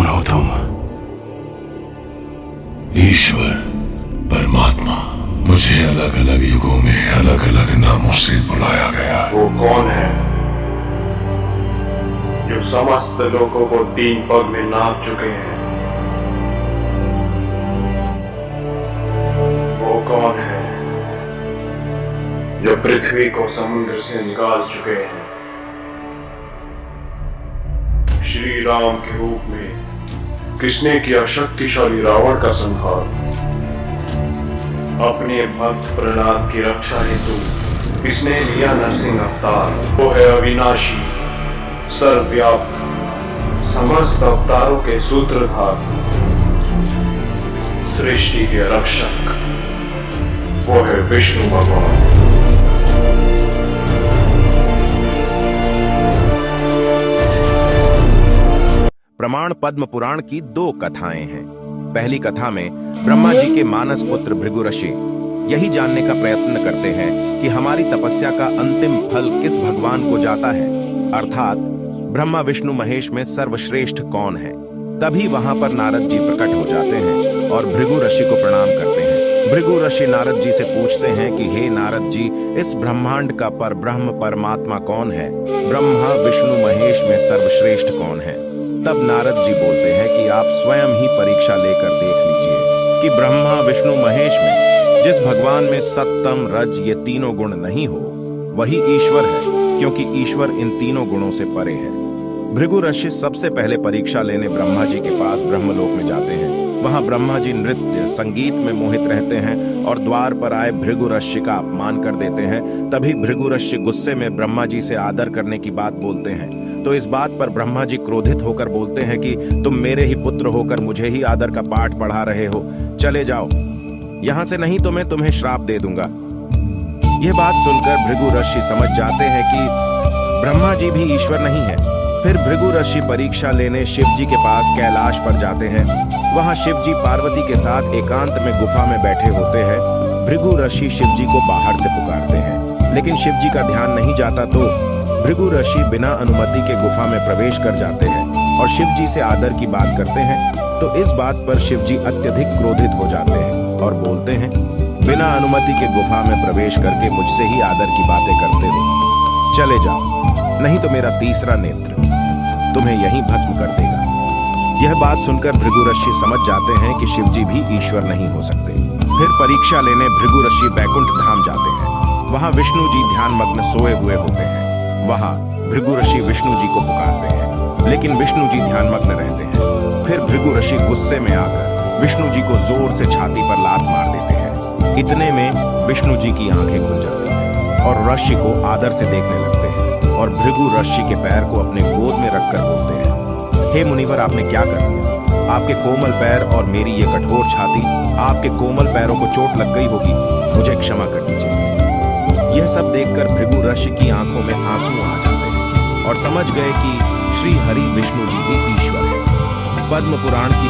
कौन हो तुम? ईश्वर, परमात्मा। मुझे अलग अलग युगों में अलग अलग नामों से बुलाया गया। वो कौन है जो समस्त लोगों को 3 पग में नाप चुके हैं? वो कौन है जो पृथ्वी को समुद्र से निकाल चुके हैं? श्री राम के रूप में किसने किया शक्तिशाली रावण का संहार? अपने भक्त प्रहलाद की रक्षा हेतु किसने लिया नरसिंह अवतार? वो है अविनाशी, सर्वव्यापक, समस्त अवतारों के सूत्रधार, सृष्टि के रक्षक। वो है विष्णु भगवान। प्रमाण पद्म पुराण की 2 कथाएं हैं। पहली कथा में ब्रह्मा जी के मानस पुत्र भृगु ऋषि यही जानने का प्रयत्न करते हैं कि हमारी तपस्या का अंतिम फल किस भगवान को जाता है, अर्थात ब्रह्मा विष्णु महेश में सर्वश्रेष्ठ कौन है। तभी वहां पर नारद जी प्रकट हो जाते हैं और भृगु ऋषि को प्रणाम करते हैं। भृगु ऋषि नारद जी से पूछते हैं कि हे नारद जी, इस ब्रह्मांड का परब्रह्म परमात्मा कौन है? ब्रह्मा विष्णु महेश में सर्वश्रेष्ठ कौन है? तब नारद जी बोलते हैं कि आप स्वयं ही परीक्षा लेकर देख लीजिए कि ब्रह्मा विष्णु महेश में जिस भगवान में सत्तम रज ये तीनों गुण नहीं हो, वही ईश्वर है, क्योंकि ईश्वर इन तीनों गुणों से परे है। भृगु ऋषि सबसे पहले परीक्षा लेने ब्रह्मा जी के पास ब्रह्मलोक में जाते हैं। वहां ब्रह्मा जी नृत्य संगीत में मोहित रहते हैं और द्वार पर आए भृगु ऋषि का अपमान कर देते हैं। तभी भृगु ऋषि गुस्से में ब्रह्मा जी से आदर करने की बात बोलते हैं। तो इस बात पर ब्रह्मा जी क्रोधित होकर बोलते हैं कि तुम मेरे ही पुत्र होकर मुझे ही आदर का पाठ पढ़ा रहे हो, चले जाओ यहां से, नहीं तो मैं तुम्हें श्राप दे दूंगा। यह बात सुनकर भृगु ऋषि समझ जाते हैं कि ब्रह्मा जी भी ईश्वर नहीं है। फिर भृगु ऋषि परीक्षा लेने शिव जी के पास कैलाश पर जाते हैं। वहां शिव जी पार्वती के साथ एकांत में गुफा में बैठे होते हैं। भृगु ऋषि शिव जी को बाहर से पुकारते हैं, लेकिन शिव जी का ध्यान नहीं जाता तो भृगु ऋषि बिना अनुमति के गुफा में प्रवेश कर जाते हैं और शिव जी से आदर की बात करते हैं। तो इस बात पर शिव जी अत्यधिक क्रोधित हो जाते हैं और बोलते हैं, बिना अनुमति के गुफा में प्रवेश करके मुझसे ही आदर की बातें करते हो, चले जाओ, नहीं तो मेरा तीसरा नेत्र तुम्हें यहीं भस्म कर देगा। यह बात सुनकर भृगु ऋषि समझ जाते हैं कि शिव जी भी ईश्वर नहीं हो सकते। फिर परीक्षा लेने भृगु ऋषि बैकुंठ धाम जाते हैं। वहां विष्णु जी ध्यान मग्न सोए हुए होते हैं। वहां भृगु ऋषि विष्णु जी को पुकारते हैं, लेकिन विष्णु जी ध्यानमग्न रहते हैं। फिर भृगु ऋषि गुस्से में आकर विष्णु जी को जोर से छाती पर लात मार देते हैं। इतने में विष्णु जी की आंखें खुल जाती हैं और ऋषि को आदर से देखने लगते हैं और भृगु ऋषि के पैर को अपने गोद में रखकर बोलते हैं, हे मुनिवर, आपने क्या कर दिया? आपके कोमल पैर और मेरी ये कठोर छाती, आपके कोमल पैरों को चोट लग गई होगी, मुझे क्षमा कर दीजिए। यह सब देखकर भृगु ऋषि की आंखों में आंसू आ जाते हैं और समझ गए कि श्री हरि विष्णु जी ही ईश्वर है। पद्म पुराण की